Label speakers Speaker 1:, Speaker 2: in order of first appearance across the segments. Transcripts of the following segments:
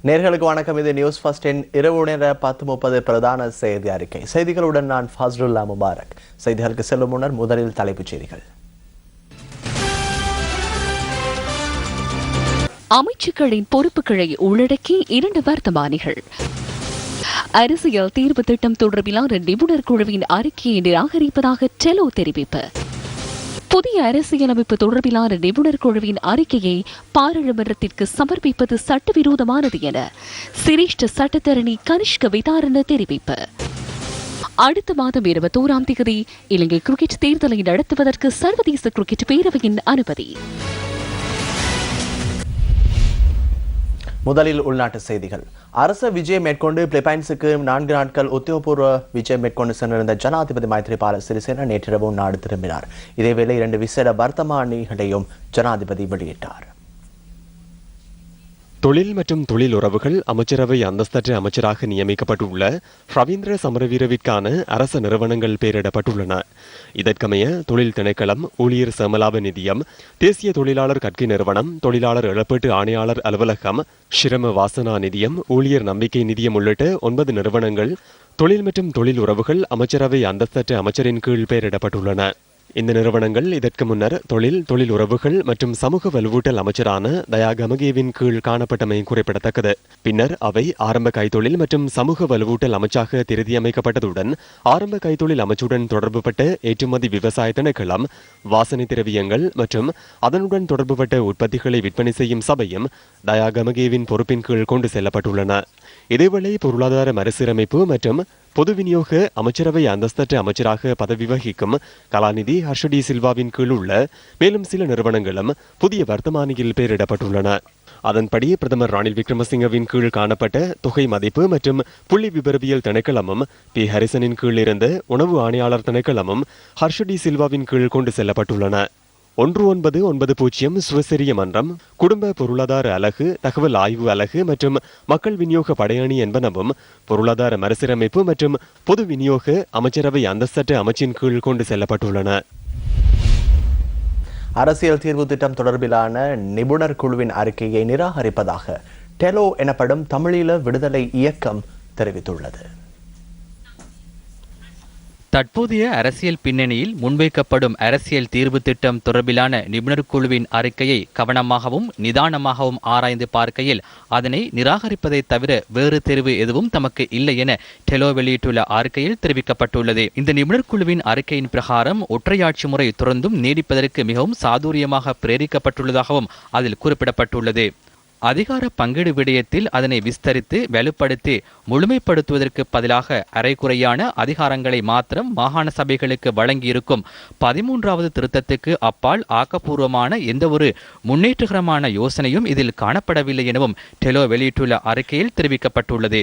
Speaker 1: நேர்களுக்கு வணக்கம். இது நியூஸ் ஃபர்ஸ்டின் இரவு நேர 10:30 பிரதான செய்தி அறிக்கை. செய்திகளுடன் நான் ஃபஸ்ருல்லா முபாரக். செய்திகளுக்கு செல்லும் முன்னர் முதலில் தலைப்புச் செய்திகள்.
Speaker 2: அமைச்சுக்களின் பொறுப்புகளை உள்ளடக்கி 2 வர்த்தமானிகள். அரசியல் தீர்வு திட்டம் தொடர்பிலான நிபுணர் குழுவின் அறிக்கையை நிராகரிப்பதாக டெலோ தெரிவிப்பு. புதிய அரசியலமைப்பு தொடர்பிலான நிபுணர் குழுவின் அறிக்கையை பாராளுமன்றத்திற்கு சமர்ப்பிப்பது சட்டவிரோதமானது என சிரேஷ்ட சட்டத்தரணி கனிஷ்க விதாரண தெரிவிப்பு. அடுத்த மாதம் 21ஆம் தேதி இலங்கை கிரிக்கெட் தேர்தலை நடத்துவதற்கு சர்வதேச கிரிக்கெட் பேரவையின் அனுமதி.
Speaker 1: முதலில் உள்நாட்டு செய்திகள். அரச விஜயம் மேற்கொண்டு பிலிப்பைன்ஸுக்கு 4 நாட்கள் உத்தியோகபூர்வ விஜயம் மேற்கொண்டு சென்றிருந்த ஜனாதிபதி மைத்ரிபால சிறிசேன நேற்றிரவு நாடு திரும்பினார். இதேவேளை 2 விசேட வர்த்தமானிகளையும் ஜனாதிபதி வெளியிட்டார்.
Speaker 3: தொழில் மற்றும் தொழில் உறவுகள் அமைச்சரவை அந்தஸ்தற்ற அமைச்சராக நியமிக்கப்பட்டுள்ள ரவீந்திர சமரவீரவிற்கான அரச நிறுவனங்கள் பெயரிடப்பட்டுள்ளன. இதற்கமைய தொழில் திணைக்களம், ஊழியர் சேமலாப நிதியம், தேசிய தொழிலாளர் கற்கை நிறுவனம், தொழிலாளர் இழப்பீட்டு ஆணையாளர் அலுவலகம், ஷிரம வாசனா நிதியம், ஊழியர் நம்பிக்கை நிதியம் உள்ளிட்ட 9 நிறுவனங்கள் தொழில் மற்றும் தொழில் உறவுகள் அமைச்சரவை அந்தஸ்தற்ற அமைச்சரின் கீழ் பெயரிடப்பட்டுள்ளன. இந்த நிறுவனங்கள் இதற்கு முன்னர் தொழில் உறவுகள் மற்றும் சமூக வலுவூட்டல் அமைச்சரான தயா கமகேவின் கீழ் காணப்பட்டமை குறிப்பிடத்தக்கது. பின்னர் அவை ஆரம்ப கைத்தொழில் மற்றும் சமூக வலுவூட்டல் அமைச்சாக திருத்தியமைக்கப்பட்டதுடன் ஆரம்ப கைத்தொழில் அமைச்சுடன் தொடர்புபட்ட ஏற்றுமதி விவசாய திணைக்களம், வாசனை திரவியங்கள் மற்றும் அதனுடன் தொடர்புபட்ட உற்பத்திகளை விற்பனை செய்யும் சபையும் தயா கமகேவின் பொறுப்பின் கீழ் கொண்டு செல்லப்பட்டுள்ளன. இதேவேளை பொருளாதார மறுசீரமைப்பு மற்றும் பொது விநியோக அமைச்சரவை அந்தஸ்தற்ற அமைச்சராக பதவி வகிக்கும் கலாநிதி ஹர்ஷடி சில்வாவின் கீழ் உள்ள மேலும் சில நிறுவனங்களும் புதிய வர்த்தமானியில் பெயரிடப்பட்டுள்ளன. அதன்படி பிரதமர் ரணில் விக்ரமசிங்கவின் கீழ் காணப்பட்ட தொகை மதிப்பு மற்றும் புள்ளி விபரவியல் திணைக்களமும் பி ஹரிசனின் கீழ் இருந்த உணவு ஆணையாளர் திணைக்களமும் ஹர்ஷடி சில்வாவின் கீழ் கொண்டு செல்லப்பட்டுள்ளன. 1990 சுவசெரிய மன்றம், குடும்ப பொருளாதார அலகு, தகவல் ஆய்வு அலகு மற்றும் மக்கள் விநியோக படையணி என்பனவும் பொருளாதார மறுசீரமைப்பு மற்றும் பொது விநியோக அமைச்சரவை அந்தஸ்தற்ற அமைச்சின் கீழ் கொண்டு செல்லப்பட்டுள்ளன.
Speaker 1: அரசியல் தீர்வு திட்டம் தொடர்பிலான நிபுணர் குழுவின் அறிக்கையை நிராகரிப்பதாக டெலோ எனப்படும் தமிழீழ விடுதலை இயக்கம் தெரிவித்துள்ளது.
Speaker 4: தற்போதைய அரசியல் பின்னணியில் முன்வைக்கப்படும் அரசியல் தீர்வு திட்டம் தொடர்பிலான நிபுணர் குழுவின் அறிக்கையை கவனமாகவும் நிதானமாகவும் ஆராய்ந்து பார்க்கையில் அதனை நிராகரிப்பதை தவிர வேறு தெரிவு எதுவும் தமக்கு இல்லை என டெலோ வெளியிட்டுள்ள அறிக்கையில் தெரிவிக்கப்பட்டுள்ளது. இந்த நிபுணர் குழுவின் அறிக்கையின் பிரகாரம் ஒற்றையாட்சி முறை தொடர்ந்தும் நீடிப்பதற்கு மிகவும் சாதுரியமாக பிரேரிக்கப்பட்டுள்ளதாகவும் அதில் குறிப்பிடப்பட்டுள்ளது. அதிகார பங்கீடு விடயத்தில் அதனை விஸ்தரித்து வலுப்படுத்தி முழுமைப்படுத்துவதற்கு பதிலாக அரைக்குறையான அதிகாரங்களை மாத்திரம் மாகாண சபைகளுக்கு வழங்கியிருக்கும் 13வது திருத்தத்துக்கு அப்பால் ஆக்கப்பூர்வமான எந்தவொரு முன்னேற்றகரமான யோசனையும் இதில் காணப்படவில்லை எனவும் டெலோ வெளியிட்டுள்ள அறிக்கையில் தெரிவிக்கப்பட்டுள்ளது.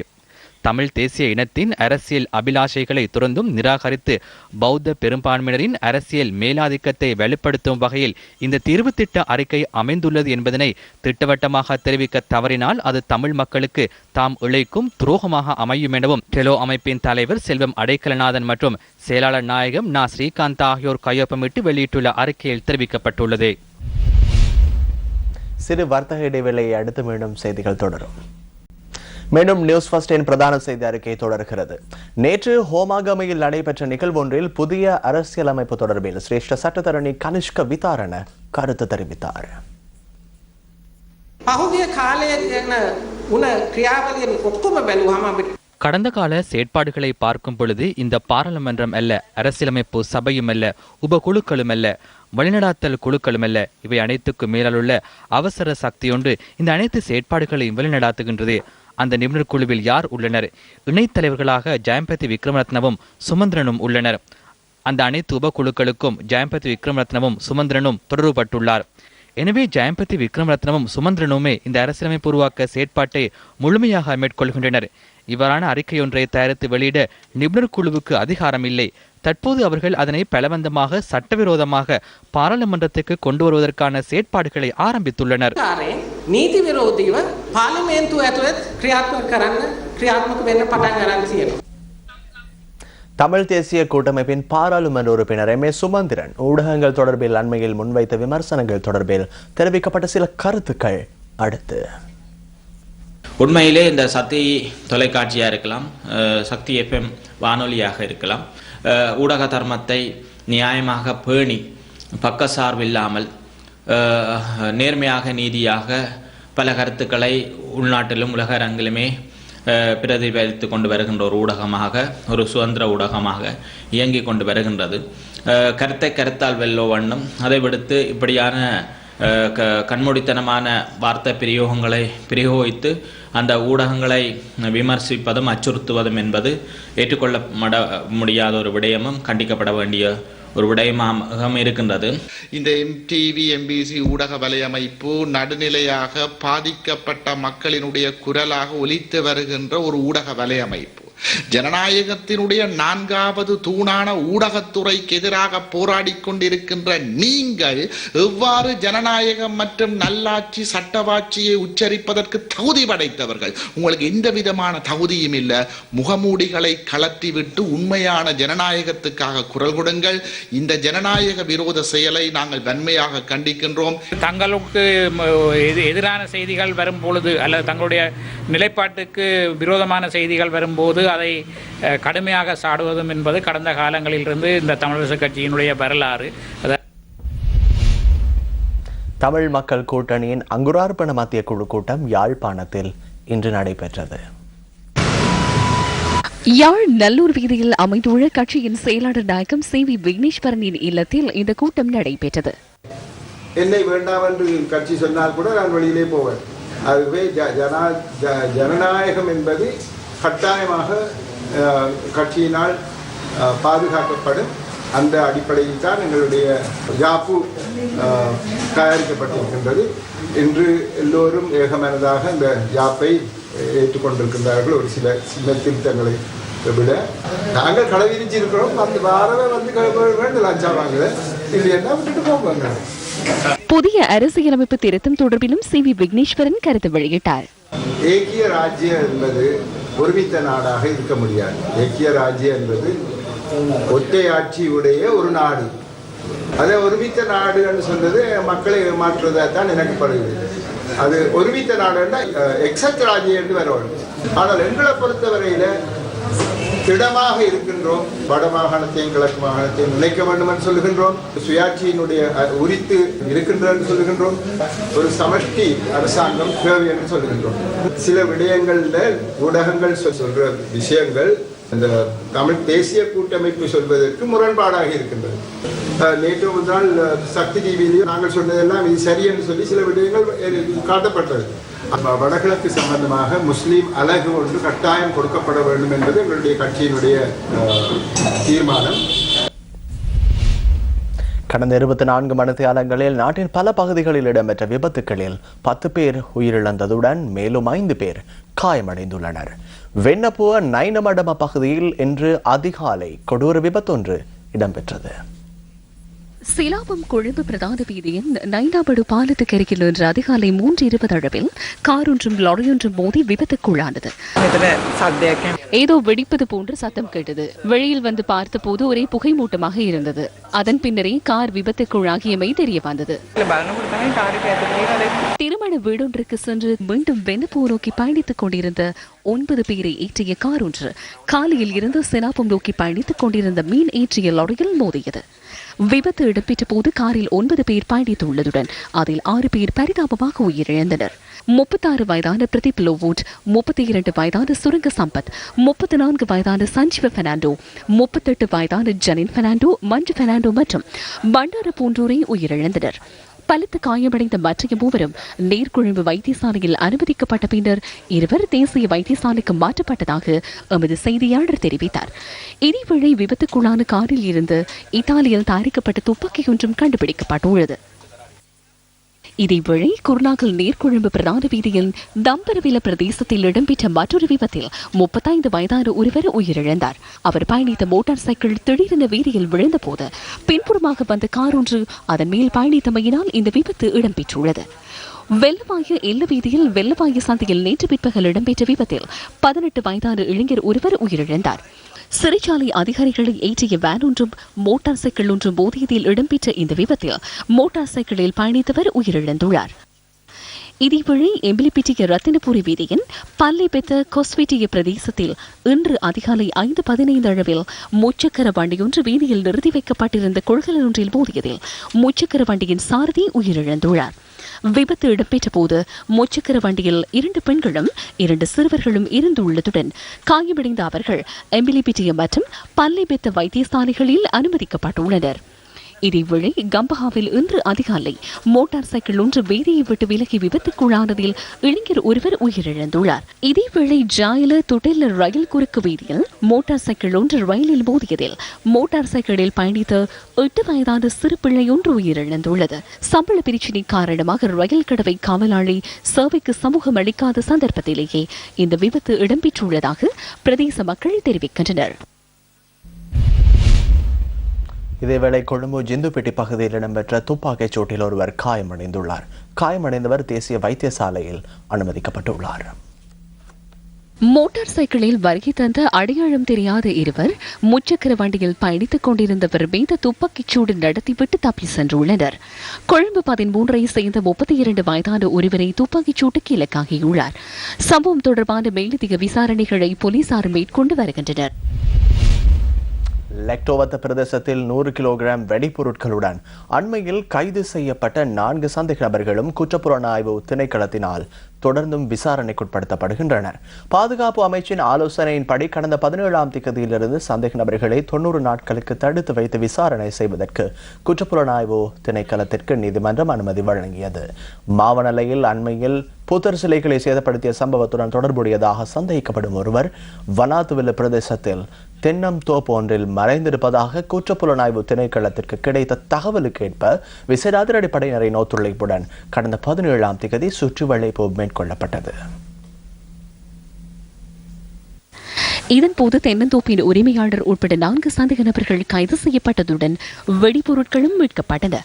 Speaker 4: தமிழ் தேசிய இனத்தின் அரசியல் அபிலாஷைகளை துறந்தும் நிராகரித்து பௌத்த பெரும்பான்மையினரின் அரசியல் மேலாதிக்கத்தை வலுப்படுத்தும் வகையில் இந்த தீர்வு திட்ட அறிக்கை அமைந்துள்ளது என்பதனை திட்டவட்டமாக தெரிவிக்க தவறினால் அது தமிழ் மக்களுக்கு தாம் இழைக்கும் துரோகமாக அமையும் எனவும் டெலோ அமைப்பின் தலைவர் செல்வம் அடைக்கலநாதன் மற்றும் செயலாளர் நாயகம் நா ஸ்ரீகாந்த் ஆகியோர் கையொப்பமிட்டு வெளியிட்டுள்ள அறிக்கையில் தெரிவிக்கப்பட்டுள்ளது.
Speaker 1: சிறு வர்த்தக இடைவேளையை அடுத்து மீண்டும் செய்திகள் தொடரும். மீண்டும் நியூஸ் ஃபர்ஸ்டின் பிரதான செய்தி அறிக்கை தொடர்கிறது. நேற்று ஹோமாகமையில் நடைபெற்ற நிகழ்வு ஒன்றில் புதிய அரசியலமைப்பு தொடர்பில் சிரேஷ்ட சட்டத்தரணி கனிஷ்க விதாரண கருத்து தெரிவித்தார்.
Speaker 4: கடந்த கால செயற்பாடுகளை பார்க்கும் பொழுது இந்த பாராளுமன்றம் அல்ல, அரசியலமைப்பு சபையும் அல்ல, உபகுழுக்களும் அல்ல, வழிநடாத்தல் குழுக்களும் அல்ல, இவை அனைத்துக்கும் மேலுள்ள அவசர சக்தியொன்று இந்த அனைத்து செயற்பாடுகளையும் வழிநடாத்துகின்றது. அந்த நிபுணர் குழுவில் யார் உள்ளனர்? இணைத்தலைவர்களாக ஜெயம்பதி விக்ரமரத்னவும் சுமந்திரனும் உள்ளனர். அந்த அனைத்து உபகுழுக்களுக்கும் ஜெயம்பதி விக்ரமரத்னவும் சுமந்திரனும் தொடர்புபட்டுள்ளார். எனவே ஜெயம்பதி விக்ரமரத்னவும் சுமந்திரனுமே இந்த அரசியலமைப்பு உருவாக்க செயற்பாட்டை முழுமையாக மேற்கொள்கின்றனர். இவ்வாறான அறிக்கையொன்றை தயாரித்து வெளியிட நிபுணர் குழுவுக்கு அதிகாரம் இல்லை. தற்போது அவர்கள் அதனை பலவந்தமாக சட்டவிரோதமாக பாராளுமன்றத்துக்கு கொண்டு வருவதற்கான செயற்பாடுகளை ஆரம்பித்துள்ளனர்.
Speaker 5: நீதி விரோதீව පාර්ලිමේන්තුව ඇතුළත් ක්‍රියාත්මක කරන්න ක්‍රියාත්මක වෙන්න පටන් ගන්න තියෙනවා.
Speaker 1: தமிழ் தேசிய கூட்டமைப்பின் பாராளுமன்ற உறுப்பினர் எம்.ஏ. சுமந்திரன் ஊடகங்கள் தொடர்பில் அண்மையில் முன்வைத்த விமர்சனங்கள் தொடர்பில் தெரிவிக்கப்பட்ட சில கருத்துக்கள் அடுத்து.
Speaker 6: உண்மையிலே இந்த சக்தி தொலைக்காட்சியாக இருக்கலாம், சக்தி எஃப்எம் வானொலியாக இருக்கலாம், ஊடக தர்மத்தை நியாயமாக பேணி பக்கசார்பில்லாமல் நேர்மையாக நீதியாக பல கருத்துக்களை உள்நாட்டிலும் உலக அரங்கிலுமே பிரதிபலித்து கொண்டு வருகின்ற ஒரு ஊடகமாக, ஒரு சுதந்திர ஊடகமாக இயங்கி கொண்டு வருகின்றது. கருத்தை கருத்தால் வெல்லோ வண்ணம் அதை விடுத்து இப்படியான கண்மூடித்தனமான வார்த்தை பிரயோகங்களை பிரயோகித்து அந்த ஊடகங்களை விமர்சிப்பதும் அச்சுறுத்துவதும் என்பது ஏற்றுக்கொள்ள முடியாத ஒரு விடயமும் கண்டிக்கப்பட வேண்டிய ஒரு விடயமாக இருக்கின்றது.
Speaker 7: இந்த MTV MBC ஊடக வலையமைப்பு நடுநிலையாக பாதிக்கப்பட்ட மக்களினுடைய குரலாக ஒலித்து வருகின்ற ஒரு ஊடக வலையமைப்பு. ஜனநாயகத்தினுடைய 4வது தூணான ஊடகத்துறைக்கு எதிராக போராடி கொண்டிருக்கின்ற நீங்கள் எவ்வாறு ஜனநாயகம் மற்றும் நல்லாட்சி சட்டவாட்சியை உச்சரிப்பதற்கு தகுதி படைத்தவர்கள்? உங்களுக்கு எந்த விதமான தகுதியும் இல்லை. முகமூடிகளை கலற்றிவிட்டு உண்மையான ஜனநாயகத்துக்காக குரல் கொடுங்கள். இந்த ஜனநாயக விரோத செயலை நாங்கள் வன்மையாக கண்டிக்கின்றோம்.
Speaker 8: தங்களுக்கு எதிரான செய்திகள் வரும் பொழுது அல்லது தங்களுடைய நிலைப்பாட்டுக்கு விரோதமான செய்திகள் வரும்போது அதை கடுமையாக சாடுவதும் என்பது கடந்த காலங்களிலிருந்து இந்த தமிழரசு கட்சியினுடைய வரலாறு.
Speaker 1: தமிழ் மக்கள் கூட்டணியின் அங்குரார்ப்பண மத்திய குழு கூட்டம் யாழ்ப்பாணத்தில் இன்று நடைபெற்றது.
Speaker 2: யாழ் நல்லூர் வீதியில் அமைந்துள்ள கட்சியின் செயலாளர் நாயகம் CV விக்னேஸ்வரனின் இல்லத்தில் இந்த கூட்டம் நடைபெற்றது.
Speaker 9: என்னை வேண்டாம் என்று கட்சி சொன்னால் கூட நான் வெளியிலே போவேன். அதுவே ஜனநாயகம் என்பது கட்டாயமாக கட்சியினால் பாதுகாக்கப்படும். அந்த அடிப்படையில் தான் எங்களுடைய யாப்பு தயாரிக்கப்பட்டிருக்கின்றது. இன்று எல்லோரும் ஏகமனதாக இந்த யாப்பை ஏற்றுக்கொண்டிருக்கின்றார்கள். ஒரு சில சின்ன திருத்தங்களை விட நாங்கள் கடை விரிச்சிருக்கிறோம். அந்த வாரவே வந்து லஞ்சம் வாங்கல இல்லையா விட்டுட்டு போவாங்க.
Speaker 2: புதிய அரசியலமைப்பு திருத்தம் தொடர்பிலும் CV விக்னேஸ்வரன் கருத்து வெளியிட்டார்.
Speaker 9: ஏக்கிய ராஜ்யம் என்பது ஒருமித்த நாடாக இருக்க முடியாது. ஏக்கிய ராஜ்யம் என்பது ஒற்றை ஆட்சியுடைய ஒரு நாடு. அதை ஒருமித்த நாடு என்று சொன்னது மக்களை ஏமாற்றுவதாக தான் எனக்கு படுகிறது. அது ஒருமித்த நாடுன்னா எக்ஸப்ட் ராஜ்யம் என்று வரணும். ஆனால் எங்களை பொறுத்தவரையில திடமாக இருக்கின்றோம். வட மாகாணத்தையும் கிழக்கு மாகாணத்தையும் நினைக்க வேண்டும் என்று சொல்லுகின்றோம். சுயாட்சியினுடைய உரித்து இருக்கின்ற என்று சொல்லுகின்றோம். ஒரு சமஷ்டி அரசாங்கம் தேவை என்று சொல்லுகின்றோம். சில விடயங்கள்ல ஊடகங்கள் சொல்ற விஷயங்கள் இந்த தமிழ் தேசிய கூட்டமைப்பு சொல்வதற்கு முரண்பாடாக இருக்கின்றது. நேற்று ஒரு நாள் சக்தி டிவியிலையும் நாங்கள் சொன்னதெல்லாம் இது சரி என்று சொல்லி சில விடயங்கள் காட்டப்பட்டது. வடகிழக்கு சம்பந்தமாக முஸ்லீம் அலகு ஒன்று கட்டாயம் கொடுக்கப்பட வேண்டும் என்பது எங்களுடைய கட்சியினுடைய தீர்மானம்.
Speaker 1: கடந்த 24 மணித்தியாலங்களில் நாட்டின் பல பகுதிகளில் இடம்பெற்ற விபத்துகளில் 10 பேர் உயிரிழந்ததுடன் மேலும் 5 பேர் காயமடைந்துள்ளனர். வெண்ணப்புவ நைனமடம பகுதியில் இன்று அதிகாலை கொடூர விபத்தொன்று இடம்பெற்றது.
Speaker 2: சிலாபம் கொழும்பு பிரதான வீதியின் நைனாபடு பாலத்துக்கு அருகில் இன்று அதிகாலை 3:20 அளவில் கார் ஒன்றும் லாரியொன்றும் மோதி விபத்துக்குள்ளானது. ஏதோ வெடிப்பது போன்று சத்தம் கேட்டது. வெளியில் வந்து பார்த்தபோது ஒரே புகை மூட்டமாக இருந்தது. அதன் பின்னரே கார் விபத்துக்குள்ளாகியமை தெரிய வந்தது. திருமண வீடொன்றுக்கு சென்று மீண்டும் வெண்ணப்புவ நோக்கி பயணித்துக் கொண்டிருந்த 9 பேரை ஏற்றிய கார் ஒன்று காலையில் இருந்து சிலாபம் நோக்கி பயணித்துக் கொண்டிருந்த மீன் ஏற்றிய லாரியில் மோதியது. விபத்து இடம்பெற்ற போது காரில் 9 பேர் பயணித்துள்ளதுடன் அதில் 6 பேர் பரிதாபமாக உயிரிழந்தனர். 36 வயதான பிரதீப் லோவோட், 32 வயதான சுரங்க சம்பத், 34 வயதான சஞ்சீவ பெர்னாண்டோ, 38 வயதான ஜனின் பெர்னாண்டோ, மஞ்சு பெர்னாண்டோ மற்றும் பண்டார போன்றோரை உயிரிழந்தனர். பலத்த காயமடைந்த மற்ற மூவரும் நேர்கொழும்பு வைத்தியசாலையில் அனுமதிக்கப்பட்ட பின்னர் 2 தேசிய வைத்தியசாலைக்கு மாற்றப்பட்டதாக எமது செய்தியாளர் தெரிவித்தார். இதேவேளை விபத்துக்குள்ளான காரில் இருந்து இத்தாலியில் தயாரிக்கப்பட்ட துப்பாக்கி ஒன்றும் கண்டுபிடிக்கப்பட்டுள்ளது. இதேவேளை குருநாகல் நேர்கொழும்பு பிரதான வீதியில் தம்பரவில பிரதேசத்தில் இடம்பெற்ற மற்றொரு விபத்தில் 35 வயதான ஒருவர் உயிரிழந்தார். அவர் பயணித்த மோட்டார் சைக்கிள் திடீரென வீதியில் விழுந்தபோது பின்புறமாக வந்த கார் ஒன்று அதன் மேல் பயணித்தமையினால் இந்த விபத்து இடம்பெற்றுள்ளது. வெள்ளவாய எல்ல வீதியில் வெள்ளவாய சந்தையில் நேற்று பிற்பகல் இடம்பெற்ற விபத்தில் 18 வயதான இளைஞர் ஒருவர் உயிரிழந்தார். சிறைச்சாலை அதிகாரிகளை ஏற்றிய வேன் ஒன்றும் மோட்டார் சைக்கிள் ஒன்றும் மோதியதில் இடம்பெற்ற இந்த விபத்தில் மோட்டார் சைக்கிளில் பயணித்தவர் உயிரிழந்துள்ளார். இதேவேளை எம்பிலிபிட்டிய ரத்தினபுரி வீதியின் பல்லைபெத்த கொஸ்வெட்டிய பிரதேசத்தில் இன்று அதிகாலை 5:15 அளவில் முச்சக்கர வண்டியொன்று வீதியில் நிறுத்தி வைக்கப்பட்டிருந்த கொள்கலன் ஒன்றில் மோதியதில் முச்சக்கர வண்டியின் சாரதி உயிரிழந்துள்ளார். விபத்து இடம்பெற்ற போது முச்சக்கர வண்டியில் 2 பெண்களும் 2 சிறுவர்களும் இருந்துள்ளதுடன் காயமடைந்த அவர்கள் எம்பிலிபிட்டிய மற்றும் பல்லைபெத்த வைத்தியசாலைகளில் அனுமதிக்கப்பட்டுள்ளனர். இதேவேளை கம்பஹாவில் இன்று அதிகாலை மோட்டார் சைக்கிள் ஒன்று வீதியை விட்டு விலகி விபத்துக்குள்ளானதில் இளைஞர் ஒருவர் உயிரிழந்துள்ளார். இதேவேளை ஜாயில துட்டெல்ல ரயில் குறுக்கு வீதியில் மோட்டார் சைக்கிள் ஒன்று ரயிலில் மோதியதில் மோட்டார் சைக்கிளில் பயணித்த 8 வயதான சிறு பிள்ளை ஒன்று உயிரிழந்துள்ளது. சம்பள பிரச்சினை காரணமாக ரயில் கடவை காவலாளி சேவைக்கு சமூகம் அளிக்காத சந்தர்ப்பத்திலேயே இந்த விபத்து இடம்பெற்றுள்ளதாக பிரதேச மக்கள் தெரிவிக்கின்றனர்.
Speaker 1: இதேவேளை கொழும்பு ஜிந்துப்பேட்டை பகுதியில் இடம்பெற்ற துப்பாக்கிச் சூட்டில் ஒருவர் காயமடைந்துள்ளார். காயமடைந்தவர் தேசிய வைத்தியசாலையில் அனுமதிக்கப்பட்டுள்ளார்.
Speaker 2: மோட்டார் சைக்கிளில் வருகை தந்த அடையாளம் தெரியாத இருவர் முச்சக்கர வண்டியில் பயணித்துக் கொண்டிருந்தவர் மீது துப்பாக்கிச்சூடு நடத்திவிட்டு தப்பி சென்றுள்ளனர். கொழும்பு 13 சேர்ந்த 32 வயதான ஒருவரை துப்பாக்கிச்சூட்டுக்கு இலக்காகியுள்ளார். சம்பவம் தொடர்பான மேலதிக விசாரணைகளை போலீசார் மேற்கொண்டு வருகின்றனர்.
Speaker 1: லெக்டோவத்த பிரதேசத்தில் 100 கிலோகிராம் வெடிபொருட்களுடன் அண்மையில் கைது செய்யப்பட்ட 4 சந்தேக நபர்களும் குற்றப்புலனாய்வு திணைக்களத்தினால் தொடர்ந்தும் விசாரணைக்குட்படுத்தப்படுகின்றனர். பாதுகாப்பு அமைச்சின் ஆலோசனையின்படி கடந்த 17ஆம் தேதியிலிருந்து சந்தேக நபர்களை 90 நாட்களுக்கு தடுத்து வைத்து விசாரணை செய்வதற்கு குற்றப்புலனாய்வு திணைக்களத்திற்கு நீதிமன்றம் அனுமதி வழங்கியது. மாவனல்லையில் அண்மையில் புத்தர் சிலைகளை சேதப்படுத்திய சம்பவத்துடன் தொடர்புடையதாக சந்தேகிக்கப்படும் ஒருவர் வனாத்துவில பிரதேசத்தில் தென்னம் தோப்பு ஒன்றில் மறைந்திருப்பதாக குற்றப்புலனாய்வு திணைக்களத்திற்கு கிடைத்த தகவலுக்கு ஏற்ப விசேட அதிரடிப்படையினரின் ஒத்துழைப்புடன் கடந்த 17ஆம் தேதி சுற்றுவளைப்பு மேற்கொள்ளப்பட்டது.
Speaker 2: இதன்போது தென்னந்தோப்பின் உரிமையாளர் உட்பட 4 சந்தேக நபர்கள் கைது செய்யப்பட்டதுடன் வெடிபொருட்களும் மீட்கப்பட்டன.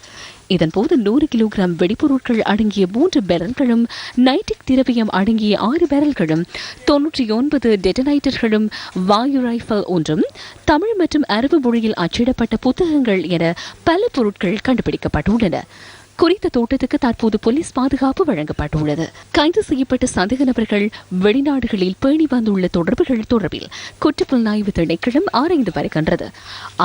Speaker 2: இதன்போது 100 கிலோகிராம் வெடிபொருட்கள் அடங்கிய 3 பேரல்களும் நைட்ரிக் திரவியம் அடங்கிய 6 பேரல்களும் 99 டெட்டனைட்டர்களும் வாயு ரைஃபிள் ஒன்றும் தமிழ் மற்றும் அரபு மொழியில் அச்சிடப்பட்ட புத்தகங்கள் என பல பொருட்கள் கண்டுபிடிக்கப்பட்டுள்ளன. குறித்த தோட்டத்துக்கு தற்போது போலீஸ் பாதுகாப்பு வழங்கப்பட்டுள்ளது. கைது செய்யப்பட்ட சந்தேக நபர்கள் வெளிநாடுகளில் பேணி வந்துள்ள தொடர்புகள் தொடர்பில் குற்றப்புலனாய்வு திணைக்களம் ஆராய்ந்து வருகின்றது.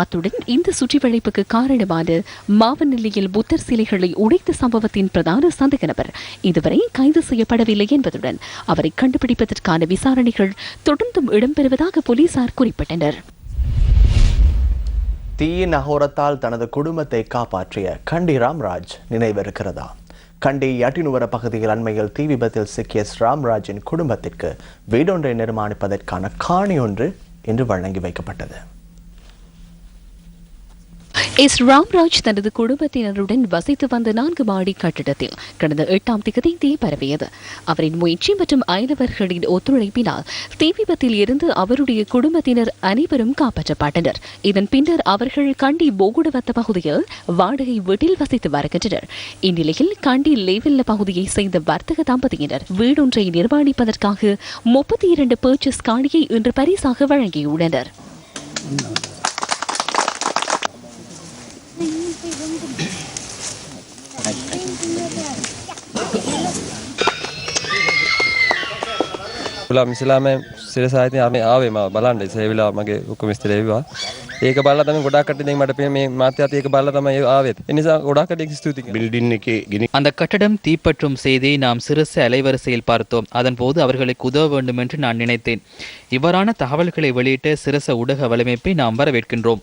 Speaker 2: அத்துடன் இந்த சுற்றிவளைப்புக்கு காரணமான மாவனல்லையில் புத்தர் சிலைகளை உடைத்த சம்பவத்தின் பிரதான சந்தேக நபர் இதுவரை கைது செய்யப்படவில்லை என்பதுடன் அவரை கண்டுபிடிப்பதற்கான விசாரணைகள் தொடர்ந்தும் இடம்பெறுவதாக போலீசார் குறிப்பிட்டனர்.
Speaker 1: தீயின் அகோரத்தால் தனது குடும்பத்தை காப்பாற்றிய கண்டி ராம்ராஜ் நினைவிருக்கிறதா? கண்டி யட்டினுவர பகுதியில் அண்மையில் தீ விபத்தில் சிக்கிய ராம்ராஜின் குடும்பத்திற்கு வீடொன்றை நிர்மாணிப்பதற்கான காணி ஒன்று இன்று வழங்கி வைக்கப்பட்டது.
Speaker 2: எஸ் ராம்ராஜ் தனது குடும்பத்தினருடன் வசித்து வந்த 4 மாடி கட்டிடத்தில் கடந்த 8ஆம் தேதி தீ பரவியது. அவரின் முயற்சி மற்றும் அயலவர்களின் ஒத்துழைப்பினால் தீ விபத்தில் இருந்து அவருடைய குடும்பத்தினர் அனைவரும் காப்பாற்றப்பட்டனர். இதன் பின்னர் அவர்கள் கண்டி போகுடவத்த பகுதியில் வாடகை வீட்டில் வசித்து வருகின்றனர். இந்நிலையில் கண்டி லேவில்ல பகுதியை சேர்ந்த வர்த்தக தம்பதியினர் வீடொன்றை நிர்மாணிப்பதற்காக 32 பர்ச்சேஸ் காணியை இன்று பரிசாக வழங்கியுள்ளனர்.
Speaker 10: මිසලාම සිරසායිතින් අපි ආවේ මම බලන්න ඒ වෙලාව මගේ ඔක්කොම ස්ථිර ඒවා ඒක බලලා තමයි ගොඩාක් කට්ටිය දැන් මට මේ මාත්‍යාත් ඒක බලලා තමයි ආවෙත් ඒ නිසා ගොඩාක් කට්ටියක ස්තුතියි
Speaker 4: பில்டிங் அந்த கட்டடம் தீப்பற்றும் செய்தியை நாம் சிறுசு அலைவரிசையில் பார்த்தோம். அதன்போது அவர்களுக்கு உதவ வேண்டும் என்று நான் நினைத்தேன். இவ்வாறான தகவல்களை வெளியிட்ட சிறுச ஊடக வலையமைப்பை நாம் வரவேற்கின்றோம்.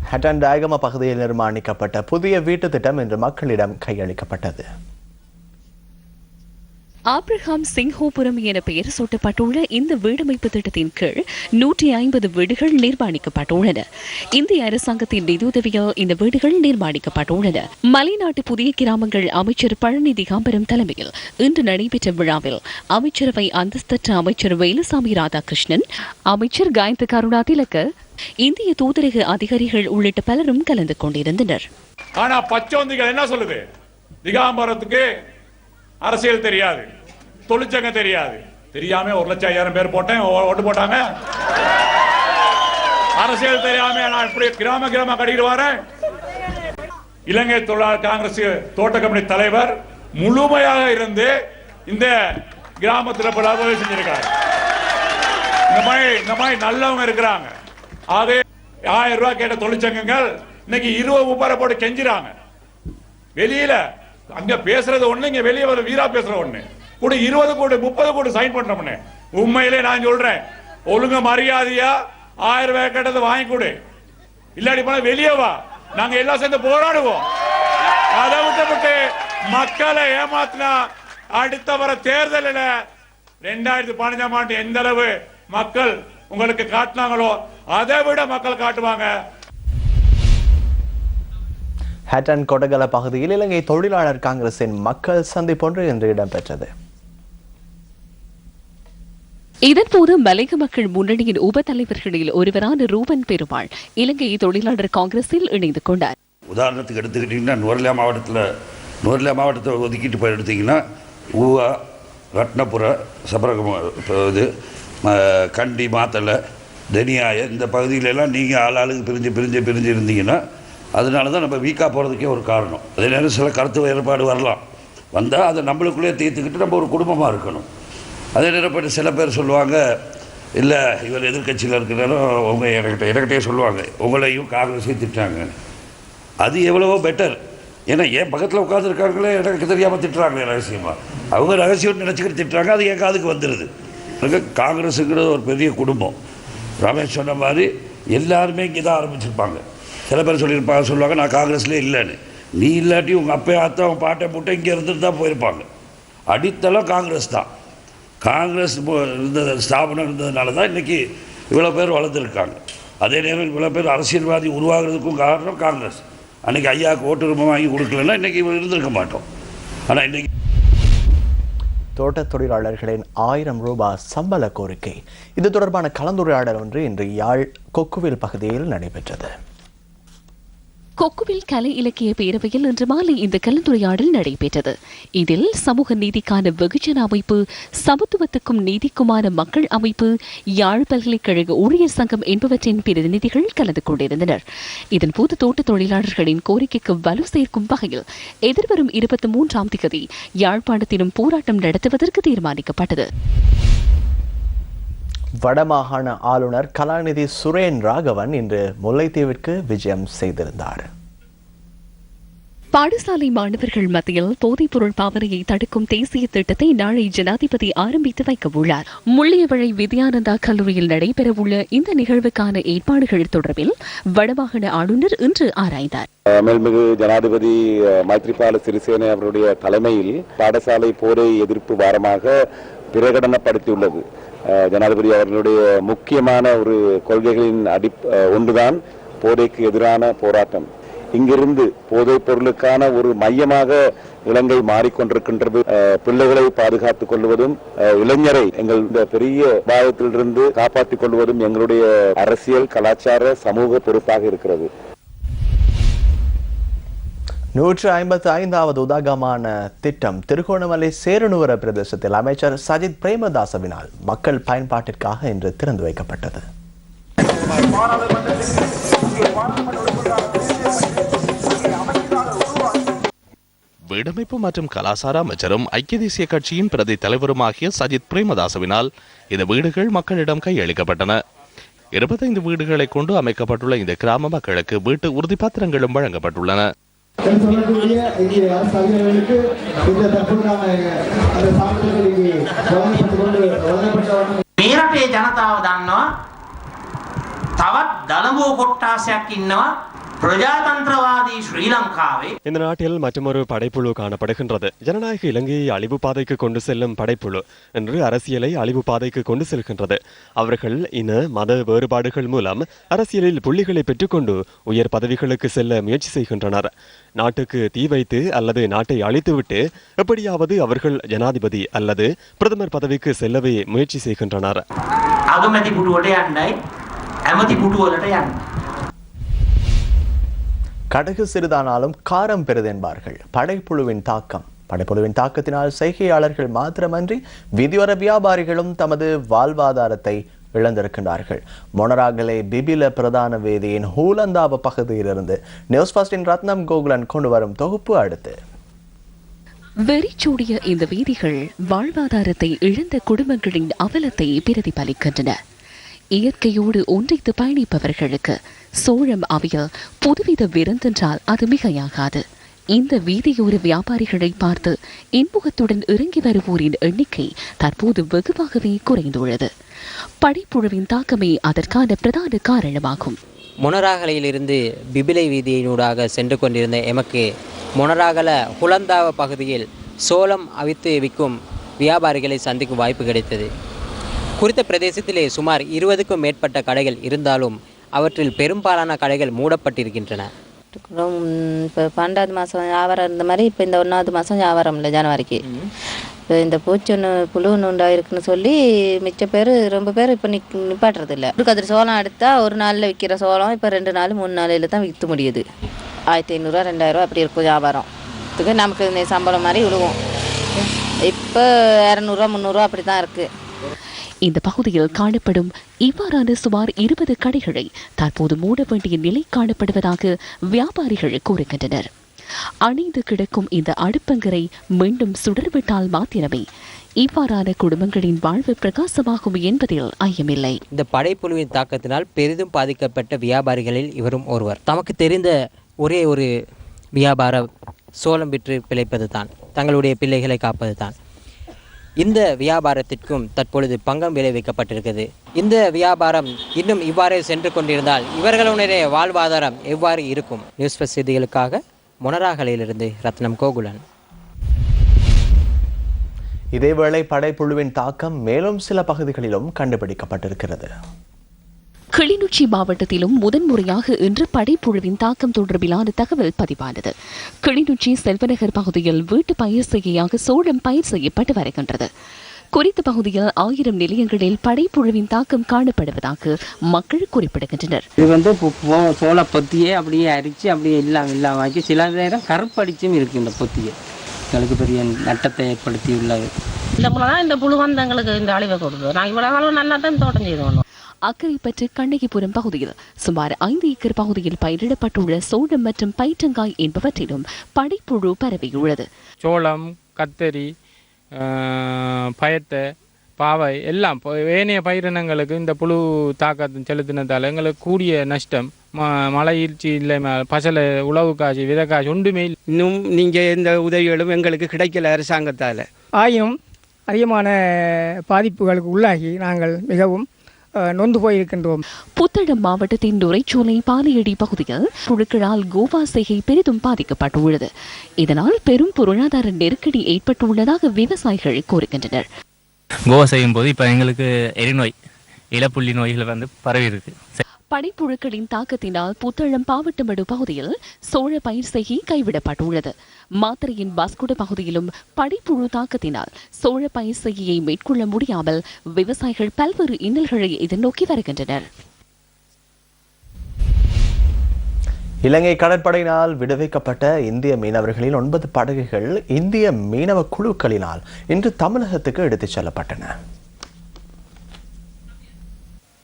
Speaker 1: ஹட்டன் டயகம பகுதியில் நிர்மாணிக்கப்பட்ட புதிய வீட்டு திட்டம் இன்று மக்களிடம் கையளிக்கப்பட்டது.
Speaker 2: ஆப்ரஹாம் சிங்ஹோபுரம் என பெயர் சூட்டப்பட்டுள்ள இந்த வீடமைப்பு திட்டத்தின் கீழ் 150 வீடுகள் நிர்மாணிக்கப்பட்டுள்ளன. இந்திய அரசாங்கத்தின் நிதியுதவியால் இந்த வீடுகள் நிர்மாணிக்கப்பட்டுள்ளன. மலைநாட்டு புதிய கிராமங்கள் அமைச்சர் பழனி திகாம்பரம் தலைமையில் இன்று நடைபெற்ற விழாவில் அமைச்சரவை அந்தஸ்தற்ற அமைச்சர் வேலுசாமி ராதாகிருஷ்ணன், அமைச்சர் காயந்த கருணா திலக்க, இந்திய தூதரக அதிகாரிகள் உள்ளிட்ட பலரும் கலந்து கொண்டிருந்தனர்.
Speaker 11: ஆனா பச்சோந்திகள் என்ன சொல்லுது? திகாம்பரத்துக்கு அரசியல் தெரியாது, தொழிற்சங்கம் தெரியாது, தெரியாம 1,00,000 பேர் போட்டேன், ஓட்டு போட்டாங்க. அரசியல் தெரியாம நான் இப்படி கிராம கட்டிட்டு வரேன். இலங்கை தொழிலாளர் காங்கிரஸ் தோட்ட கமிட்டி தலைவர் முழுமையாக இருந்து இந்த கிராமத்தில் பல செஞ்சிருக்காரு. இந்த மாதிரி நல்லவங்க இருக்கிறாங்க. அதே 1000 ரூபாய் கேட்ட தொழிற்சங்கங்கள் இன்னைக்கு 20-30 போட்டு கெஞ்சிறாங்க. வெளியில அங்க பேசுறது ஒண்ணு, இங்க வெளியே வர வீரா பேசுற ஒண்ணு. கூட 20 கோடி 30 கோடி சைன் பண்றோம்னு. உண்மையிலே நான் சொல்றேன், ஒழுங்க மரியாதையா 1000 ரூபாய் கேட்டதை வாங்கி கொடு, இல்லாடி போனா வெளியே வா, நாங்க எல்லாம் சேர்ந்து போராடுவோம். அதை விட்டு மக்களை ஏமாத்தினா அடுத்த வர தேர்தலில் 2015 ஆண்டு எந்த அளவு மக்கள் உங்களுக்கு காட்டினாங்களோ அதை விட மக்கள் காட்டுவாங்க.
Speaker 1: ஹட்டன் கொடகல பகுதியில் இலங்கை தொழிலாளர் காங்கிரசின் மக்கள் சந்திப்பொன்று இன்று இடம்பெற்றது.
Speaker 2: இதன்போது மலையக மக்கள் முன்னணியின் உப தலைவர்களில் ஒருவரான ரூபன் பெருமாள் இலங்கை தொழிலாளர் காங்கிரஸில் இணைந்து கொண்டார்.
Speaker 12: உதாரணத்துக்கு எடுத்துக்கிட்டிங்கன்னா நுவரெலியா மாவட்டத்தை ஒதுக்கிட்டு போய் எடுத்தீங்கன்னா ஊவா, ரத்னபுர, சபரகம், கண்டி, மாத்தலை, தெனியாய இந்த பகுதியிலெல்லாம் நீங்கள் ஆளாளுக்கு பிரிஞ்சு இருந்தீங்கன்னா அதனால தான் நம்ம வீக்காக போகிறதுக்கே ஒரு காரணம். அதே நேரம் சில கருத்து வேறுபாடு வரலாம், வந்தால் அதை நம்மளுக்குள்ளே தீர்த்துக்கிட்டு நம்ம ஒரு குடும்பமாக இருக்கணும். அதே நேரம் சில பேர் சொல்லுவாங்க, இல்லை இவர் எதிர்கட்சியில் இருக்கிறாரோ அவங்க எனக்கிட்டே சொல்லுவாங்க, உங்களையும் காங்கிரஸையும் திட்டாங்க. அது எவ்வளவோ பெட்டர். ஏன்னா என் பக்கத்தில் உட்காந்துருக்காங்களே எனக்கு தெரியாமல் திட்டுறாங்களே ரகசியமாக, அவங்க ரகசியம் நினச்சிக்கிட்டு திட்டுறாங்க, அது என் காதுக்கு வந்துடுது. காங்கிரஸுங்கிறது ஒரு பெரிய குடும்பம். ரமேஷ் சொன்ன மாதிரி எல்லாருமே இங்கே தான் ஆரம்பிச்சிருப்பாங்க. சில பேர் சொல்லுவாங்க நான் காங்கிரஸ்லேயே இல்லைன்னு. நீ இல்லாட்டி உங்கள் அப்பா அத்தா உங்கள் பாட்டை போட்டு இங்கே இருந்துட்டு தான் போயிருப்பாங்க. அடித்தளம் காங்கிரஸ் தான். காங்கிரஸ் இருந்த ஸ்தாபனம் இருந்ததுனால தான் இன்றைக்கி இவ்வளோ பேர் வளர்ந்துருக்காங்க. அதே நேரம் இவ்வளோ பேர் அரசியல்வாதி உருவாகிறதுக்கும் காரணம் காங்கிரஸ். அன்றைக்கி ஐயாவுக்கு ஓட்டுரிமை வாங்கி கொடுக்கலன்னா இன்றைக்கி இருந்திருக்க மாட்டோம். ஆனால் இன்றைக்கி
Speaker 1: தோட்டத் தொழிலாளர்களின் 1000 ரூபாய் சம்பள கோரிக்கை இது தொடர்பான கலந்துரையாடல் ஒன்று இன்று யாழ் கொக்குவில் பகுதியில் நடைபெற்றது.
Speaker 2: கொக்குவில் கலை இலக்கிய பேரவையில் இன்று மாலை இந்த கலந்துரையாடல் நடைபெற்றது. இதில் சமூக நீதிக்கான வெகுஜன அமைப்பு, சமத்துவத்துக்கும் நீதிக்குமான மக்கள் அமைப்பு, யாழ் பல்கலைக்கழக ஊழியர் சங்கம் என்பவற்றின் பிரதிநிதிகள் கலந்து கொண்டிருந்தனர். இதன்போது தோட்ட தொழிலாளர்களின் கோரிக்கைக்கு வலு சேர்க்கும் வகையில் எதிர்வரும் 23ஆம் தேதி யாழ்ப்பாணத்திலும் போராட்டம் நடத்துவதற்கு தீர்மானிக்கப்பட்டது.
Speaker 1: வடமாகாண ஆளுநர் கலாநிதி சுரேன் ராகவன் இன்று முல்லைத்தீவிற்கு விஜயம் செய்திருந்தார்.
Speaker 2: பாடசாலை மாணவர்கள் மத்தியில் போதைப்பொருள் பாவனையை தடுக்கும் தேசிய திட்டத்தை நாளை ஜனாதிபதி ஆரம்பித்து வைக்க உள்ளார். முள்ளியவளை வித்யானந்தா கல்லூரியில் நடைபெறவுள்ள இந்த நிகழ்வுக்கான ஏற்பாடுகள் தொடர்பில் வடமாகாண ஆளுநர் இன்று ஆராய்ந்தார்.
Speaker 13: மேல்மிகு ஜனாதிபதி மைத்ரிபால சிறிசேன அவருடைய தலைமையில் பாடசாலை போரை எதிர்ப்பு வாரமாக பிரகடனப்படுத்தியுள்ளது. ஜனாதிபதி அவர்களுடைய முக்கியமான ஒரு கொள்கைகளின் ஒன்றுதான் போதைக்கு எதிரான போராட்டம். இங்கிருந்து போதைப் பொருளுக்கான ஒரு மையமாக இலங்கை மாறிக்கொண்டிருக்கின்றது. பிள்ளைகளை பாதுகாத்துக் கொள்வதும் இளைஞரை எங்கள் பெரிய பாவத்திலிருந்து காப்பாற்றிக் கொள்வதும் எங்களுடைய அரசியல், கலாச்சார, சமூக பொறுப்பாக இருக்கிறது.
Speaker 1: 155வது உதாகமான திட்டம் திருகோணமலை சேருநுவர பிரதேசத்தில் அமைச்சர் சஜித் பிரேமதாசவினால் மக்கள் பயன்பாட்டிற்காக இன்று திறந்து வைக்கப்பட்டது.
Speaker 14: வீடமைப்பு மற்றும் கலாசார அமைச்சரும் ஐக்கிய தேசிய கட்சியின் பிரதி தலைவருமாகிய சஜித் பிரேமதாசவினால் இந்த வீடுகள் மக்களிடம் கையளிக்கப்பட்டன. 25 வீடுகளை கொண்டு அமைக்கப்பட்டுள்ள இந்த கிராம மக்களுக்கு வீட்டு உறுதிப்பத்திரங்களும் வழங்கப்பட்டுள்ளன.
Speaker 15: මේ රටේ ජනතාව දන්නවා තවත් දලඹුව කොට්ටාසයක් ඉන්නවා பிரஜாதந்திரவாதி ஸ்ரீலங்காவை.
Speaker 3: இந்த நாட்டில் மற்றொரு படைப்புழு காணப்படுகின்றது. ஜனநாயக இலங்கையை அழிவு பாதைக்கு கொண்டு செல்லும் படைப்புழு என்று அரசியலை அழிவு பாதைக்கு கொண்டு செல்கின்றது. அவர்கள் இன மத வேறுபாடுகள் மூலம் அரசியலில் புள்ளிகளை பெற்றுக்கொண்டு உயர் பதவிகளுக்கு செல்ல முயற்சி செய்கின்றனர். நாட்டுக்கு தீ வைத்து அல்லது நாட்டை அழித்துவிட்டு எப்படியாவது அவர்கள் ஜனாதிபதி அல்லது பிரதமர் பதவிக்கு செல்லவே முயற்சி செய்கின்றனர்.
Speaker 15: அகமதி புட்டுவலට යන්නයි ඇමති புட்டுவலට යන්න.
Speaker 1: கடுகு சிறிதானாலும் காரம் பெரிது என்பார்கள். படைப்புழுவின் தாக்கத்தினால் செய்கையாளர்கள் மாத்திரமன்றி விதிவர வியாபாரிகளும் தமது வாழ்வாதாரத்தை இழந்திருக்கின்றார்கள். மொனராகலை பிபில பிரதான வேதியின் ஹூலந்தாவ பகுதியிலிருந்து நியூஸ் ஃபர்ஸ்டின் ரத்னம் கோகுலன் கொண்டு வரும் தொகுப்பு அடுத்து.
Speaker 2: வெறிச்சூடிய இந்த வீதிகள் வாழ்வாதாரத்தை இழந்த குடும்பங்களின் அவலத்தை பிரதிபலிக்கின்றன. இயற்கையோடு ஒன்றித்து பயணிப்பவர்களுக்கு சோழம் அவியல் புதுவித விருந்தென்றால் அது மிகையாகாது. இந்த வீதியோர வியாபாரிகளை பார்த்து இன்முகத்துடன் இறங்கி வருவோரின் எண்ணிக்கை தற்போது வெகுவாகவே குறைந்துள்ளது. படைப்புழுவின் தாக்கமே அதற்கான பிரதான காரணமாகும்.
Speaker 16: மொனராகலையிலிருந்து பிபிலை வீதியினூடாக சென்று கொண்டிருந்த எமக்கு மொனராகல ஹுலந்தாவ பகுதியில் சோளம் அவித்து விற்கும் வியாபாரிகளை சந்திக்கும் வாய்ப்பு கிடைத்தது. குறித்த பிரதேசத்திலே சுமார் 20க்கும் மேற்பட்ட கடைகள் இருந்தாலும் அவற்றில் பெரும்பாலான கடைகள் மூடப்பட்டிருக்கின்றன.
Speaker 17: இப்போ 12வது மாதம் வியாபாரம் இருந்த மாதிரி இப்போ இந்த 1வது மாதம் வியாபாரம் இல்லை. ஜனவரிக்கு இப்போ இந்த புழு ஒன்று உண்டாயிருக்குன்னு சொல்லி மிச்ச பேர் ரொம்ப பேர் இப்போ நிப்பாட்டுறது இல்லை. ஒரு கதிர் சோளம் எடுத்தால் ஒரு நாளில் விற்கிற சோளம் இப்போ 2 நாள் 3 நாளையில் தான் விற்று முடியுது. 1500 2000 அப்படி இருக்கும் வியாபாரம். இதுக்கு நமக்கு இந்த சம்பளம் மாதிரி விழுவோம். இப்போ 200 300 அப்படி தான் இருக்குது.
Speaker 2: இந்த பகுதியில் காணப்படும் இவ்வாறான சுமார் 20 கடைகளை தற்போது மூட வேண்டிய நிலை காணப்படுவதாக வியாபாரிகள் கூறுகின்றனர். அணிந்து கிடக்கும் இந்த அடுப்பங்கரை மீண்டும் சுடர்விட்டால் மாத்திரமே இவ்வாறான குடும்பங்களின் வாழ்வு பிரகாசமாகும் என்பதில் ஐயமில்லை.
Speaker 16: இந்த படைப்புழுவின் தாக்கத்தினால் பெரிதும் பாதிக்கப்பட்ட வியாபாரிகளில் இவரும் ஒருவர். தமக்கு தெரிந்த ஒரே ஒரு வியாபார சோளம் விற்று பிழைப்பது தான், தங்களுடைய பிள்ளைகளை காப்பது தான். இந்த வியாபாரத்திற்கும் தற்பொழுது பங்கம் விளைவிக்கப்பட்டிருக்கிறது. இந்த வியாபாரம் இன்னும் இவ்வாறே சென்று கொண்டிருந்தால் இவர்களுடைய வாழ்வாதாரம் எவ்வாறு இருக்கும்? நியூஸ் ஃபர்ஸ்ட் செய்திகளுக்காக மொனராகலையிலிருந்து ரத்னம் கோகுலன்.
Speaker 1: இதேவேளை படைப்புழுவின் தாக்கம் மேலும் சில பகுதிகளிலும் கண்டுபிடிக்கப்பட்டிருக்கிறது.
Speaker 2: கிளிநொச்சி மாவட்டத்திலும் முதன்முறையாக இன்று படைப்புழுவின் தாக்கம் தொடர்பிலான தகவல் பதிவானது. கிளிநொச்சி செல்வநகர் பகுதியில் வீட்டு பயிர் செய்கையாக சோளம் பயிர் செய்யப்பட்டு வருகின்றது. குறித்த பகுதியில் 1000 நிலையங்களில் படைப்புழுவின் தாக்கம் காணப்படுவதாக மக்கள் குறிப்பிடுகின்றனர்.
Speaker 18: இது சோள பொத்தியே அப்படியே அரிச்சு அப்படியே இல்லாம சில நேரம் கருப்படிச்சும் இருக்கு. இந்த பொத்தியை எங்களுக்கு பெரிய நட்டத்தை ஏற்படுத்தி உள்ளது.
Speaker 19: இந்த புழு வந்து எங்களுக்கு இந்த அழிவை கொடுத்தது. நாங்கள் இவ்வளவு காலம் நல்லா தான் தோட்டம் செய்தோம்.
Speaker 2: அக்கரைப்பற்று கண்ணகிபுரம் பகுதியில் சுமார் 5 ஏக்கர் பகுதியில் பயிரிடப்பட்டுள்ள சோளம் மற்றும் பைற்றங்காய் என்பவற்றிலும் படைப்புழு பரவியுள்ளது.
Speaker 20: சோளம், கத்தரி, பயத்தை, பாவை எல்லாம் ஏனைய பயிரினங்களுக்கு இந்த புழு தாக்கத்தை செலுத்தினதால் எங்களுக்கு கூடிய நஷ்டம். மழையீழ்ச்சி இல்லை, பசலை, உழவு காய்ச்சி, விதை காய்ச்சி ஒன்றுமே.
Speaker 18: இன்னும் நீங்கள் எந்த உதவிகளும் எங்களுக்கு கிடைக்கல அரசாங்கத்தால்.
Speaker 21: ஆயினும் அதிகமான பாதிப்புகளுக்கு உள்ளாகி நாங்கள் மிகவும் நொந்து போயிருக்கின்றோம்.
Speaker 2: புத்தளம் மாவட்டத்தின் நுரைச்சோலை பாலையடி பகுதியில் புழுக்களால் கோவா செய்கை பெரிதும் பாதிக்கப்பட்டுள்ளது. இதனால் பெரும் பொருளாதார நெருக்கடி ஏற்பட்டுள்ளதாக விவசாயிகள் கூறுகின்றனர்.
Speaker 22: கோவா செய்யும் போது இப்போ எங்களுக்கு எரிநோய், இலப்புள்ளி நோய்கள் வந்து பரவி இருக்கு.
Speaker 2: படைப்புழுக்களின் தாக்கத்தினால் புத்தளம் பாவட்டமடு பகுதியில் சோழ பயிர் செய்கை கைவிடப்பட்டுள்ளது. மாத்தறையின் பாஸ்குட பகுதியிலும் படைப்புழு தாக்கத்தினால் சோழ பயிர் செய்கையை மேற்கொள்ள முடியாமல் விவசாயிகள் பல்வேறு இன்னல்களை எதிர்நோக்கி வருகின்றனர்.
Speaker 1: இலங்கை கடற்படையினால் விடுவிக்கப்பட்ட இந்திய மீனவர்களின் 9 படகுகள் இந்திய மீனவ குழுக்களினால் இன்று தமிழகத்துக்கு எடுத்துச் செல்லப்பட்டன.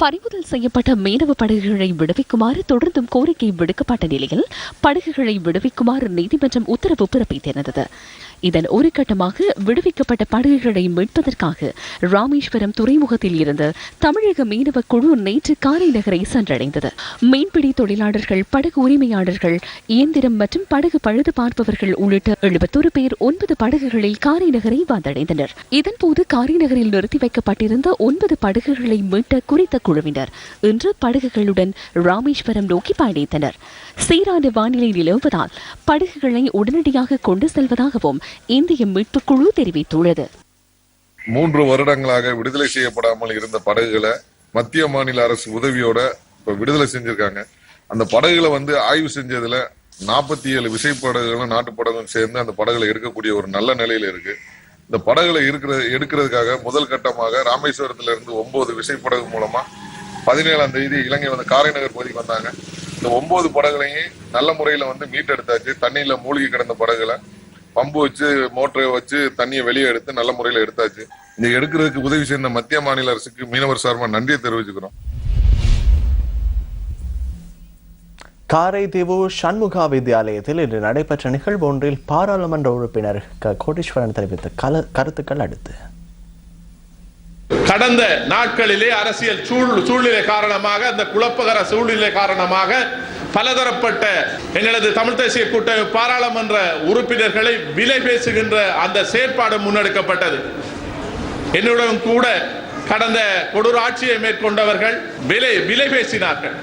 Speaker 2: பறிமுதல் செய்யப்பட்ட மீனவ படகுகளை விடுவிக்குமாறு தொடர்ந்தும் கோரிக்கை விடுக்கப்பட்ட நிலையில் படகுகளை விடுவிக்குமாறு நீதிமன்றம் உத்தரவு பிறப்பித்திருந்தது. இதன் ஒரு கட்டமாக விடுவிக்கப்பட்ட படகுகளை மீட்பதற்காக ராமேஸ்வரம் துறைமுகத்தில் இருந்து தமிழக மீனவ குழு நேற்று காரை நகரை சென்றடைந்தது. மீன்பிடி தொழிலாளர்கள், படகு உரிமையாளர்கள், இயந்திரம் மற்றும் படகு பழுது பார்ப்பவர்கள் உள்ளிட்ட 71 பேர் 9 படகுகளில் காரை நகரை வந்தடைந்தனர். இதன்போது காரை நகரில் நிறுத்தி வைக்கப்பட்டிருந்த 9 படகுகளை மீட்ட குறித்த குழுவினர் இன்று படகுகளுடன் ராமேஸ்வரம் நோக்கி பயணித்தனர். சீரான வானிலை நிலவுவதால் படகுகளை உடனடியாக கொண்டு செல்வதாகவும் இந்திய மீட்பு குழு தெரிவித்துள்ளது.
Speaker 23: 3 வருடங்களாக விடுதலை செய்யப்படாமல் இருந்த படகுகளை மத்திய மாநில அரசு உதவியோட இப்ப விடுதலை செஞ்சிருக்காங்க. அந்த படகுகளை ஆய்வு செஞ்சதுல 47 விசைப்படகுகளும் நாட்டு படகும் சேர்ந்து அந்த படகுகளை எடுக்கக்கூடிய ஒரு நல்ல நிலையில இருக்கு. இந்த படகுகளை எடுக்கிறதுக்காக முதல் கட்டமாக ராமேஸ்வரத்துல இருந்து 9 விசைப்படகு மூலமா 17ஆம் தேதி இலங்கை காரைநகர் பகுதிக்கு வந்தாங்க. இந்த 9 படகுலையும் நல்ல முறையில மீட்டெடுத்தாச்சு. தண்ணியில மூழ்கி கிடந்த படகுகளை பம்பு வச்சு மோட்டரை வச்சு தண்ணியை வெளியே எடுத்து நல்ல முறையில எடுத்தாச்சு. இந்த எடுக்கிறதுக்கு உதவி செய்த மத்திய மாநில அரசுக்கு மீனவர் சார்பாக நன்றியை தெரிவிச்சுக்கிறோம்.
Speaker 1: காரைதீவு சண்முகா வித்யாலயத்தில் இன்று நடைபெற்ற நிகழ்வு ஒன்றில் பாராளுமன்ற உறுப்பினர் கோடீஸ்வரன் தெரிவித்த கருத்துக்கள் அடுத்து.
Speaker 5: கடந்த நாட்களிலே அரசியல் சூழ்நிலை காரணமாக, அந்த குழப்பகர சூழ்நிலை காரணமாக பலதரப்பட்ட எங்களது தமிழ் தேசிய கூட்டணி பாராளுமன்ற உறுப்பினர்களை விலை பேசுகின்ற அந்த செயற்பாடு முன்னெடுக்கப்பட்டது. என்னுடன் கூட கடந்த கொடூர ஆட்சியை மேற்கொண்டவர்கள் விலை பேசினார்கள்,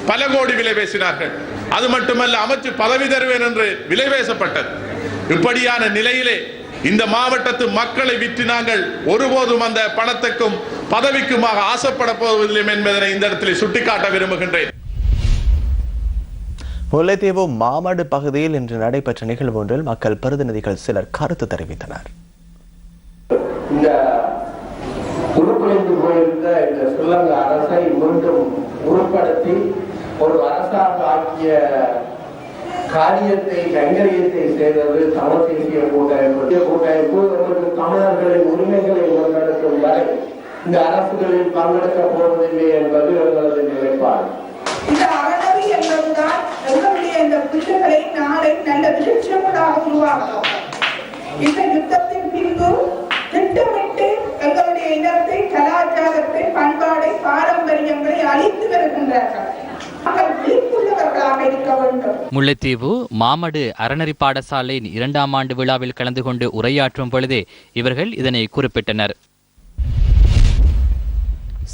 Speaker 5: பல கோடி விலை பேசினார்கள். அது மட்டுமல்ல, அமைச்சு பதவி தருவேன் என்று விலை பேசப்பட்டது. இப்படியான நிலையிலே இந்த மாவட்டத்து மக்களை விற்று நாங்கள் ஒருபோதும் அந்த பணத்துக்கும் பதவிக்குமாக ஆசைப்பட போவதில்லை என்பதனை இந்த இடத்தில் சுட்டிக்காட்ட விரும்புகின்றேன்.
Speaker 1: முல்லைத்தீவு மாமடு பகுதியில் இன்று நடைபெற்ற நிகழ்வு ஒன்றில் மக்கள் பிரதிநிதிகள் சிலர் கருத்து தெரிவித்தனர்.
Speaker 6: இந்த உருக்குலைந்து போயிருந்த இந்த ஸ்ரீலங்கா அரசை மீண்டும் உருப்படுத்தி ஒரு அரசாக ஆக்கிய காரியத்தை கைங்கரியத்தை செய்தது தமிழ் தேசிய கூட்டமைப்பு. எங்களுக்கு தமிழர்களின் உரிமைகளை முன்னெடுக்கும் வரை இந்த அரசுகளில் பங்கெடுக்க போவதில்லை என்பது எங்களது நிலைப்பாடு.
Speaker 7: இந்த அறநெறி என்பதுதான் எங்களுடைய இந்த பிள்ளைகளை நாளை நல்ல விருட்சங்களாக உருவாகணும். இந்த யுத்தத்தின் பின்பு திட்டமிட்டு எங்களுடைய இனத்தை, கலாச்சாரத்தை, பண்பாடை, பாரம்பரியங்களை அழித்து வருகின்றார்கள்.
Speaker 4: முல்லைத்தீவு மாமடு அறநெறி பாடசாலையின் 2ஆம் ஆண்டு விழாவில் கலந்து கொண்டு உரையாற்றும் பொழுதே இவர்கள் இதனை குறிப்பிட்டனர்.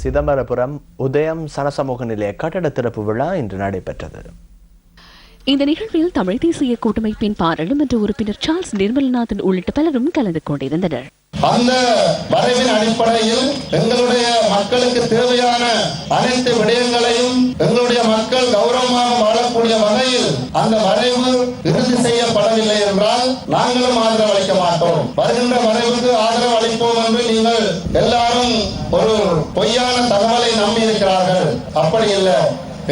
Speaker 1: சிதம்பரபுரம் உதயம் சனசமூக நிலைய கட்டட திறப்பு விழா இன்று நடைபெற்றது.
Speaker 2: இந்த நிகழ்வில் தமிழ் தேசிய கூட்டமைப்பின் பாராளுமன்ற உறுப்பினர் சார்ல்ஸ் நிர்மலநாதன் உள்ளிட்ட பலரும் கலந்து கொண்டிருந்தனர்.
Speaker 24: அந்த வரைவின் அடிப்படையில் எங்களுடைய மக்களுக்கு தேவையான அனைத்து விடயங்களையும் எங்களுடைய மக்கள் கௌரவமாக வாழக்கூடிய வகையில் அந்த வரைவு இறுதி செய்யப்படவில்லை என்றால் நாங்களும் ஆதரவு அளிக்க மாட்டோம். வருகின்ற வரைவுக்கு ஆதரவு அளிப்போம் என்று நீங்கள் எல்லாரும் ஒரு பொய்யான தகவலை நம்பி இருக்கிறார்கள். அப்படி இல்லை.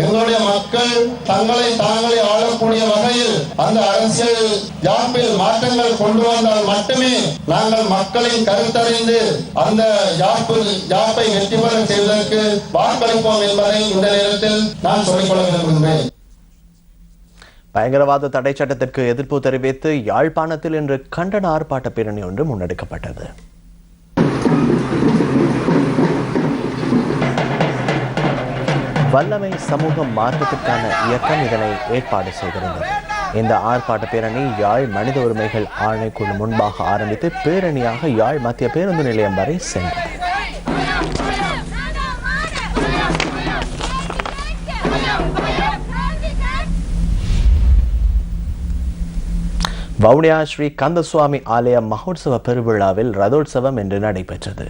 Speaker 24: எங்களுடைய மக்கள் தங்களை தாங்களே ஆளக்கூடிய வகையில் அந்த அரசியல் யாப்பில் மாற்றங்கள் கொண்டு வந்தால் மட்டுமே நாங்கள் மக்களின் கருத்தறிந்து அந்த யாப்பை வெற்றி பெற செய்வதற்கு வாக்களிப்போம் என்பதை இந்த நேரத்தில் நான் சொல்லிக்கொள்ள விரும்புகிறேன்.
Speaker 1: பயங்கரவாத தடை சட்டத்திற்கு எதிர்ப்பு தெரிவித்து யாழ்ப்பாணத்தில் இன்று கண்டன ஆர்ப்பாட்ட பேரணி ஒன்று முன்னெடுக்கப்பட்டது. வல்லமை சமூக மாற்றத்திற்கான இயக்கம் இதனை ஏற்பாடு செய்திருந்தது. இந்த ஆர்ப்பாட்ட பேரணி யாழ் மனித உரிமைகள் ஆணைக்குழு முன்பாக ஆரம்பித்து பேரணியாக யாழ் மத்திய பேருந்து நிலையம் வரை சென்றது. வவுனியா ஸ்ரீ கந்தசுவாமி ஆலய மகோத்சவ பெருவிழாவில் ரதோற்சவம் இன்று நடைபெற்றது.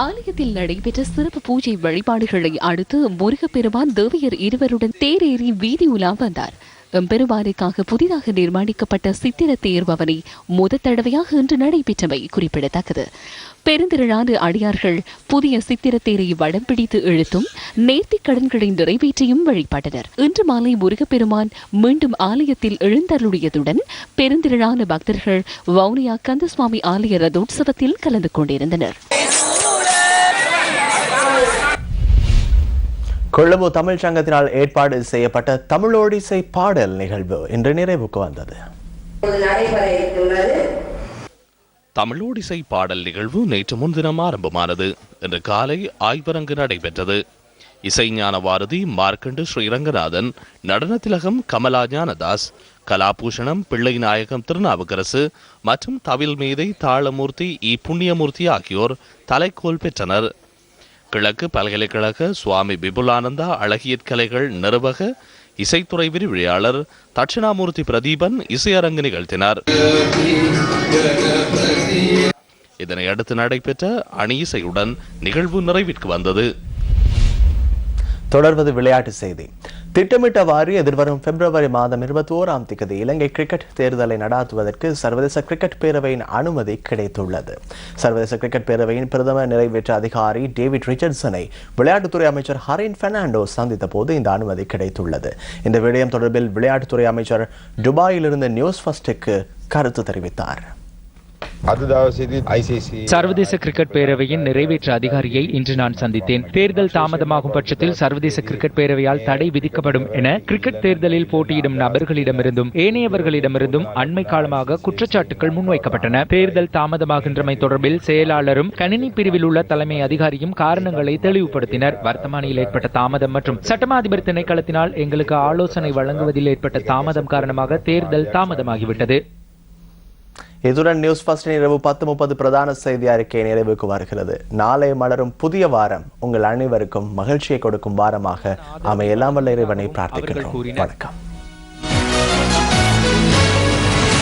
Speaker 2: ஆலயத்தில் நடைபெற்ற சிறப்பு பூஜை வழிபாடுகளை அடுத்து முருகப்பெருமான் தேவியர் இருவருடன் தேரேறி வீதி உலா வந்தார். எம்பெருமானுக்காக புதிதாக நிர்மாணிக்கப்பட்ட சித்திர தேர் பவனி முதல் தடவையாக இன்று நடைபெற்றமை குறிப்பிடத்தக்கது. பெருந்திரளான அடியார்கள் புதிய சித்திர தேரை வடம் பிடித்து இழுத்தும் நேர்த்திக் கடன்களை நிறைவேற்றியும் வழிபட்டனர். இன்று மாலை முருகப்பெருமான் மீண்டும் ஆலயத்தில் எழுந்தருளியதுடன் பெருந்திரளான பக்தர்கள் வவுனியா கந்தசுவாமி ஆலய ரதோற்சவத்தில் கலந்து கொண்டிருந்தனர்.
Speaker 1: கொழும்பு தமிழ் சங்கத்தினால் ஏற்பாடு செய்யப்பட்ட தமிழோடிசை பாடல் நிகழ்வு இன்று நிறைவுக்கு வந்தது.
Speaker 14: தமிழோடிசை பாடல் நிகழ்வு நேற்று முன்தினம் ஆரம்பமானது. இன்று காலை ஆய்வரங்கு நடைபெற்றது. இசைஞான வாரதி மார்க்கண்டு ஸ்ரீரங்கநாதன், நடன திலகம் கமலா ஞானதாஸ், கலாபூஷணம் பிள்ளை நாயகம் திருநாவுக்கரசு மற்றும் தவில் மீதை தாளமூர்த்தி இ புண்ணியமூர்த்தி ஆகியோர் தலைக்கோல் பெற்றனர். கிழக்கு பல்கலைக்கழக சுவாமி விபுலானந்தா அழகியற்கலைகள் நிறுவக இசைத்துறை விரிவுரையாளர் தட்சிணாமூர்த்தி பிரதீபன் இசையரங்கு நிகழ்த்தினார். இதனை அடுத்து நடைபெற்ற அணி இசையுடன் நிகழ்வு நிறைவிற்கு வந்தது.
Speaker 1: தொடர்வது விளையாட்டு செய்தி. திட்டமிட்டவாறு எதிர்வரும் பிப்ரவரி மாதம் 21ஆம் தேதி இலங்கை கிரிக்கெட் தேர்தலை நடாத்துவதற்கு சர்வதேச கிரிக்கெட் பேரவையின் அனுமதி கிடைத்துள்ளது. சர்வதேச கிரிக்கெட் பேரவையின் பிரதம நிறைவேற்ற அதிகாரி டேவிட் ரிச்சர்ட்சனை விளையாட்டுத்துறை அமைச்சர் ஹரின் பெர்னாண்டோ சந்தித்த போது இந்த அனுமதி கிடைத்துள்ளது. இந்த விடயம் தொடர்பில் விளையாட்டுத்துறை அமைச்சர் துபாயிலிருந்து நியூஸ் ஃபர்ஸ்டுக்கு கருத்து தெரிவித்தார்.
Speaker 8: சர்வதேச கிரிக்கெட் பேரவையின் நிறைவேற்று அதிகாரியை இன்று நான் சந்தித்தேன். தேர்தல் தாமதமாகும் பட்சத்தில் சர்வதேச கிரிக்கெட் பேரவையால் தடை விதிக்கப்படும் என கிரிக்கெட் தேர்தலில் போட்டியிடும் நபர்களிடமிருந்தும் ஏனையவர்களிடமிருந்தும் அண்மை காலமாக குற்றச்சாட்டுகள் முன்வைக்கப்பட்டன. தேர்தல் தாமதமாகின்றமை தொடர்பில் செயலாளரும் கணினி பிரிவில் உள்ள தலைமை அதிகாரியும் காரணங்களை தெளிவுபடுத்தினர். வர்த்தமானியில் ஏற்பட்ட தாமதம் மற்றும் சட்டமா அதிபர் திணைக்களத்தினால் எங்களுக்கு ஆலோசனை வழங்குவதில் ஏற்பட்ட தாமதம் காரணமாக தேர்தல் தாமதமாகிவிட்டது.
Speaker 1: இதுடன் நியூஸ் ஃபர்ஸ்டின் இரவு 10:30 பிரதான செய்தி அறிக்கை நிறைவுக்கு வருகிறது. நாளை மலரும் புதிய வாரம் உங்கள் அனைவருக்கும் மகிழ்ச்சியை கொடுக்கும் வாரமாக அமைய எல்லாம் வல்ல இறைவனை பிரார்த்திக்கிறோம். வணக்கம்.